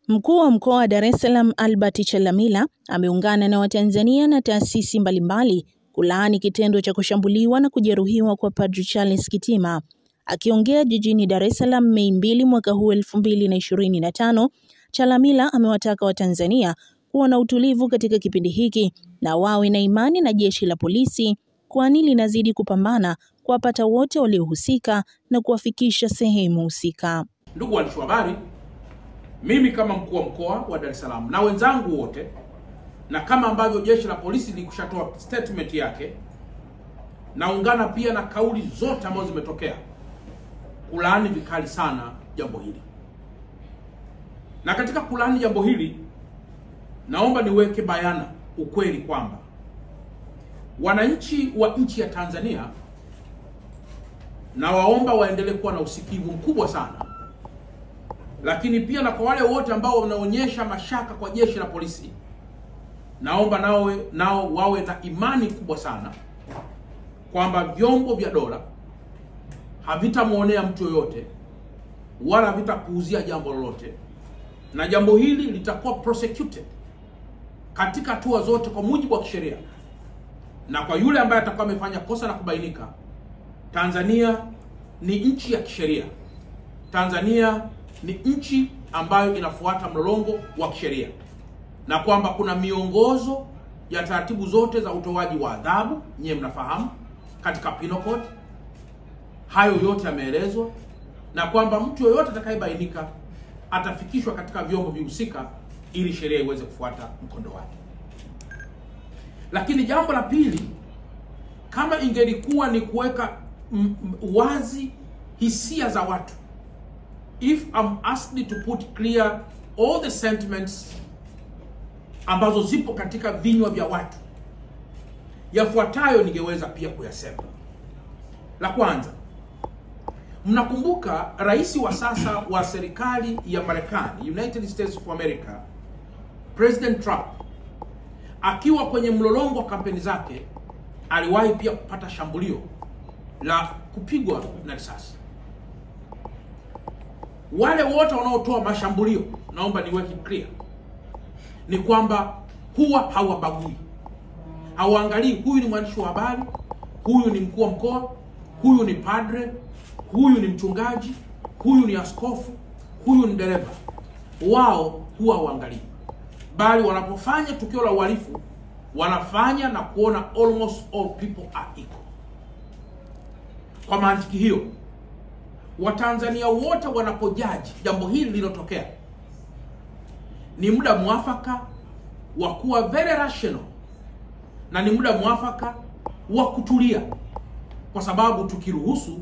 Mkuu wa mkoa wa Dar es Salaam Albert Chalamila ameungana na Watanzania na taasisi mbalimbali kulaani kitendo cha kushambuliwa na kujeruhiwa kwa Padri Charles Kitima. Akiongea jijini Dar es Salaam Mei 2 mwaka huu 2025, Chalamila amewataka Watanzania kuwa na utulivu katika kipindi hiki na wawe na imani na jeshi la polisi, kwani linazidi kupambana kuwapata wote waliohusika na kuwafikisha sehemu husika. Ndugu waandishi wa habari, mimi kama mkuu wa mkoa wa Dar es Salaam na wenzangu wote, na kama ambavyo jeshi la polisi likushatoa statement yake, naungana pia na kauli zote ambazo zimetokea kulaani vikali sana jambo hili. Na katika kulaani jambo hili, naomba niweke bayana ukweli kwamba wananchi wa nchi ya Tanzania na waomba waendelee kuwa na usikivu mkubwa sana. Lakini pia na kwa wale wote ambao wanaonyesha mashaka kwa jeshi la polisi, naomba nao wawe na imani kubwa sana kwamba vyombo vya dola havitamuonea mtu yoyote wala havitapuuzia jambo lolote, na jambo hili litakuwa prosecuted katika hatua zote kwa mujibu wa kisheria. Na kwa yule ambaye atakuwa amefanya kosa na kubainika, Tanzania ni nchi ya kisheria. Tanzania ni nchi ambayo inafuata mlolongo wa kisheria, na kwamba kuna miongozo ya taratibu zote za utoaji wa adhabu, nyewe mnafahamu, katika penal code. Hayo yote yameelezwa, na kwamba mtu yoyote atakayebainika atafikishwa katika vyombo vihusika ili sheria iweze kufuata mkondo wake. Lakini jambo la pili, kama ingelikuwa ni kuweka wazi hisia za watu, if I'm asked to put clear all the sentiments ambazo zipo katika vinywa vya watu, yafuatayo ningeweza pia kuyasema. La kwanza, mnakumbuka rais wa sasa wa serikali ya Marekani, United States of America, President Trump, akiwa kwenye mlolongo wa kampeni zake, aliwahi pia kupata shambulio la kupigwa na risasi. Wale wote wanaotoa mashambulio, naomba niweke clear, ni kwamba huwa hawabagui. Hawaangalii huyu ni mwandishi wa habari, huyu ni mkuu wa mkoa, huyu ni padre, huyu ni mchungaji, huyu ni askofu, huyu ni dereva. Wao huwa hawaangalii, bali wanapofanya tukio la uhalifu wanafanya na kuona almost all people are equal. Kwa mantiki hiyo, Watanzania wote wanapojaji jambo hili lililotokea, ni muda mwafaka wa kuwa very rational, na ni muda mwafaka wa kutulia, kwa sababu tukiruhusu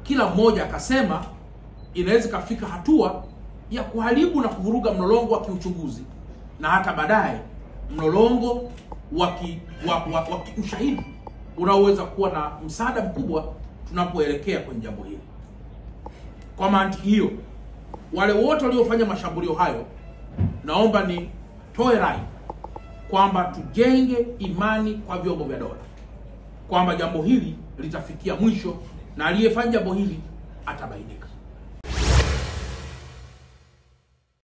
kila mmoja akasema, inaweza kafika hatua ya kuharibu na kuvuruga mlolongo wa kiuchunguzi, na hata baadaye mlolongo wa ushahidi unaoweza kuwa na msaada mkubwa tunapoelekea kwenye jambo hili. Kwa mantiki hiyo, wale wote waliofanya mashambulio hayo, naomba ni toe rai kwamba tujenge imani kwa vyombo vya dola, kwamba jambo hili litafikia mwisho na aliyefanya jambo hili atabainika.